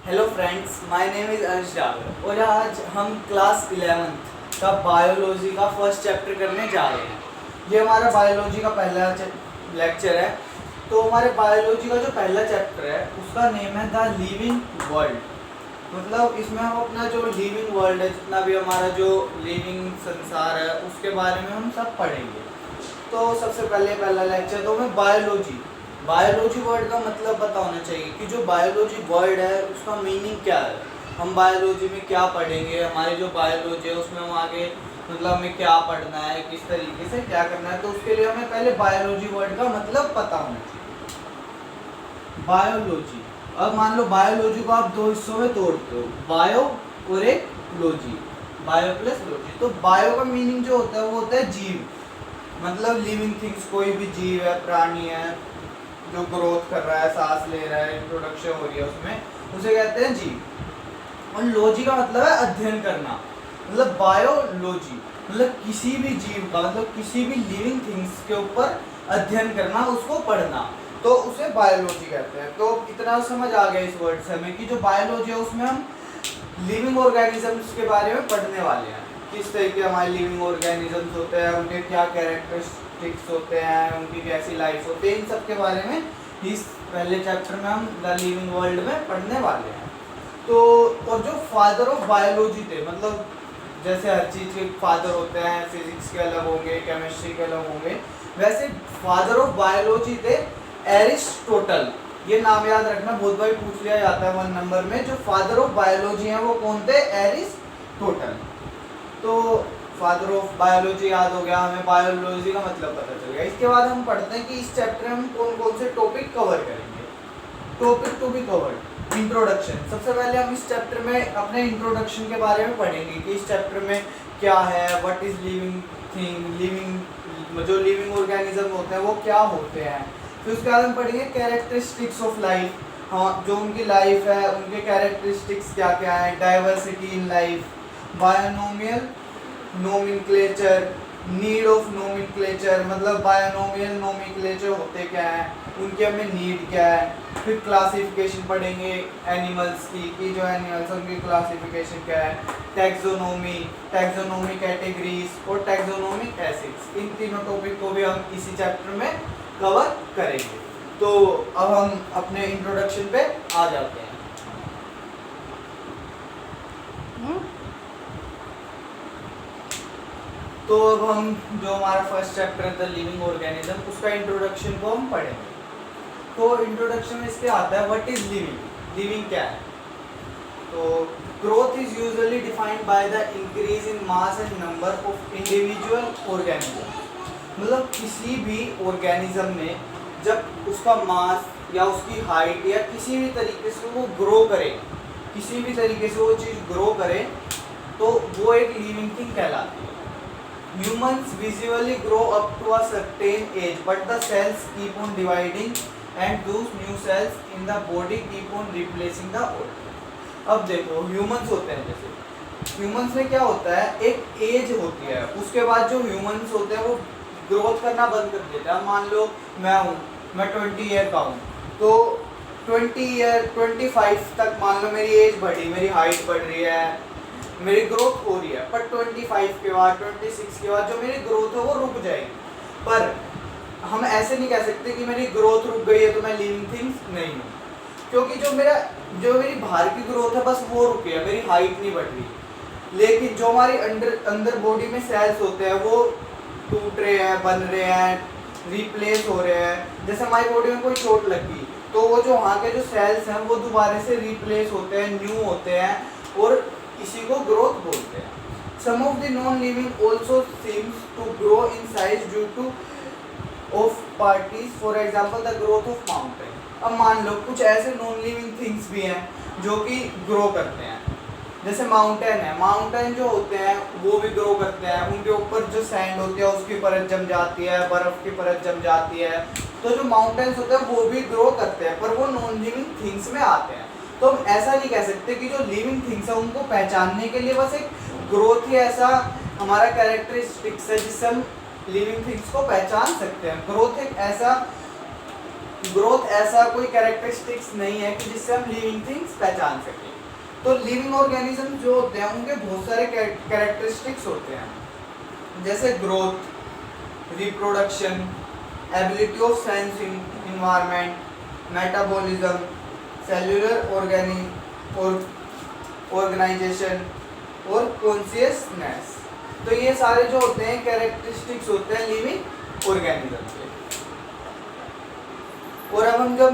Hello friends, my name is अंश डागर और आज हम क्लास 11th का बायोलॉजी का फर्स्ट चैप्टर करने जा रहे हैं। ये हमारा बायोलॉजी का पहला लेक्चर है। तो हमारे बायोलॉजी का जो पहला चैप्टर है उसका नेम है द लिविंग वर्ल्ड। मतलब इसमें हम अपना जो लिविंग वर्ल्ड है, जितना भी हमारा जो लिविंग संसार है उसके बारे में हम सब पढ़ेंगे। तो सबसे पहले पहला लेक्चर तो हमें बायोलॉजी वर्ड का मतलब पता होना चाहिए कि जो बायोलॉजी वर्ड है उसका मीनिंग क्या है। हम बायोलॉजी में क्या पढ़ेंगे, हमारी जो बायोलॉजी है उसमें हम आगे मतलब हमें क्या पढ़ना है, किस तरीके से क्या करना है। तो उसके लिए हमें पहले बायोलॉजी वर्ड का मतलब पता होना चाहिए। बायोलॉजी, अब मान लो बायोलॉजी को आप दो हिस्सों में तोड़ते हो, बायो और एक लॉजी, बायो प्लस लॉजी। तो बायो का मीनिंग जो होता है वो होता है जीव, मतलब लिविंग थिंग्स, कोई भी जीव है, प्राणी है जो ग्रोथ कर रहा है, सांस ले रहा है, इंट्रोडक्शन हो रही है उसमें, उसे कहते हैं जीव। और लॉजी का मतलब है अध्ययन करना, मतलब बायोलॉजी मतलब किसी भी जीव का, मतलब किसी भी लिविंग थिंग्स के ऊपर अध्ययन करना, उसको पढ़ना, तो उसे बायोलॉजी कहते हैं। तो इतना समझ आ गया इस वर्ड से हमें कि जो बायोलॉजी है उसमें हम लिविंग ऑर्गेनिजम्स के बारे में पढ़ने वाले हैं। किस तरह के हमारे लिविंग ऑर्गेनिजम्स होते हैं, उनके क्या कैरेक्टरिस्टिक्स होते हैं, उनकी कैसी लाइफ होती है, इन सब के बारे में इस पहले चैप्टर में हम द लिविंग वर्ल्ड में पढ़ने वाले हैं। तो और जो फादर ऑफ बायोलॉजी थे, मतलब जैसे हर चीज़ के फादर होते हैं, फिजिक्स के अलग होंगे, केमिस्ट्री के अलग होंगे, वैसे फादर ऑफ बायोलॉजी थे एरिस्टोटल। ये नाम याद रखना, बहुत बार पूछ लिया जाता है 1 नंबर में। जो फादर ऑफ बायोलॉजी हैं वो कौन थे? एरिस्टोटल। तो फादर ऑफ बायोलॉजी याद हो गया, हमें बायोलॉजी का मतलब पता चल गया। इसके बाद हम पढ़ते हैं कि इस चैप्टर में हम कौन कौन से टॉपिक कवर करेंगे। Topic to be covered, introduction. सबसे पहले हम इस चैप्टर में अपने इंट्रोडक्शन के बारे में पढ़ेंगे कि इस चैप्टर में क्या है, what is living thing, living जो लिविंग ऑर्गेनिज्म होते हैं वो क्या होते हैं। फिर उसके बाद हम पढ़ेंगे कैरेक्टरिस्टिक्स ऑफ लाइफ, हाँ जो उनकी लाइफ है उनके कैरेक्टरिस्टिक्स क्या क्या है, diversity in life, binomial nomenclature, need of nomenclature, मतलब बायोनोमियल नोमेनक्लेचर होते क्या हैं, उनकी हमें नीड क्या है। फिर क्लासिफिकेशन पढ़ेंगे एनिमल्स की, कि जो एनिमल्स उनकी क्लासिफिकेशन क्या है। टैक्सोनोमी कैटेगरीज और टैक्सोनोमिक एसिड्स, इन तीनों टॉपिक को भी हम इसी चैप्टर में कवर करेंगे। तो अब हम अपने इंट्रोडक्शन पे आ जाते हैं। तो अब हम जो हमारा फर्स्ट चैप्टर है द लिविंग ऑर्गेनिज्म, उसका इंट्रोडक्शन को हम पढ़ेंगे। तो इंट्रोडक्शन में इसके आता है व्हाट इज लिविंग, लिविंग क्या है। तो growth is usually defined by the increase in mass and number of individual organism, मतलब किसी भी ऑर्गेनिज्म में जब उसका मास या उसकी हाइट या किसी भी तरीके से वो ग्रो करे, किसी भी तरीके से वो चीज़ ग्रो करे, तो वो एक लिविंग थिंग कहलाती है। Humans visually grow up to a certain age, but the cells keep on dividing, and those new cells in the body keep on replacing the old. अब देखो ह्यूमंस होते हैं, जैसे ह्यूमंस में क्या होता है, एक एज होती है, उसके बाद जो ह्यूमंस होते हैं वो ग्रोथ करना बंद कर देते हैं। मान लो मैं 20 ईयर का हूँ, तो 25 तक मान लो मेरी एज बढ़ी, मेरी हाइट बढ़ रही है, मेरी ग्रोथ हो रही है, पर 25 के बाद 26 के बाद जो मेरी ग्रोथ है वो रुक जाएगी। पर हम ऐसे नहीं कह सकते कि मेरी ग्रोथ रुक गई है तो मैं लिविंग थिंग्स नहीं हूँ, क्योंकि जो मेरी बाहर की ग्रोथ है बस वो रुकी है, मेरी हाइट नहीं बढ़ रही। लेकिन जो हमारी अंदर बॉडी में सेल्स होते हैं वो टूट रहे हैं, बन रहे हैं, रिप्लेस हो रहे हैं। जैसे हमारी बॉडी में कोई चोट लगी तो वो जो वहाँ के जो सेल्स हैं वो दोबारा से रिप्लेस होते हैं, न्यू होते हैं, और इसी को ग्रोथ बोलते हैं। Some of the non-living also seems to grow in size due to of parties, for example the growth of mountain। अब मान लो कुछ ऐसे नॉन लिविंग थिंग्स भी हैं जो कि ग्रो करते हैं, जैसे माउंटेन है, माउंटेन जो होते हैं वो भी ग्रो करते हैं, उनके ऊपर जो सैंड होती है उसकी परत जम जाती है, बर्फ की परत जम जाती है, तो जो माउंटेन्स होते हैं वो भी ग्रो करते हैं, पर वो नॉन लिविंग थिंग्स में आते हैं। तो हम ऐसा नहीं कह सकते कि जो लिविंग थिंग्स है उनको पहचानने के लिए बस एक ग्रोथ ही ऐसा हमारा कैरेक्टरिस्टिक्स है जिससे हम लिविंग थिंग्स को पहचान सकते हैं। ग्रोथ एक ऐसा ग्रोथ ऐसा कोई कैरेक्टरिस्टिक्स नहीं है कि जिससे हम लिविंग थिंग्स पहचान सकें। तो लिविंग ऑर्गेनिज्म जो होते हैं उनके बहुत सारे कैरेक्टरिस्टिक्स होते हैं, जैसे growth, reproduction, ability of sensing environment, metabolism, cellular organisation और कॉन्शियसनेस। तो ये सारे जो होते हैं कैरेक्टरिस्टिक्स होते हैं लिविंग ऑर्गेनिज्म के। और अब हम जब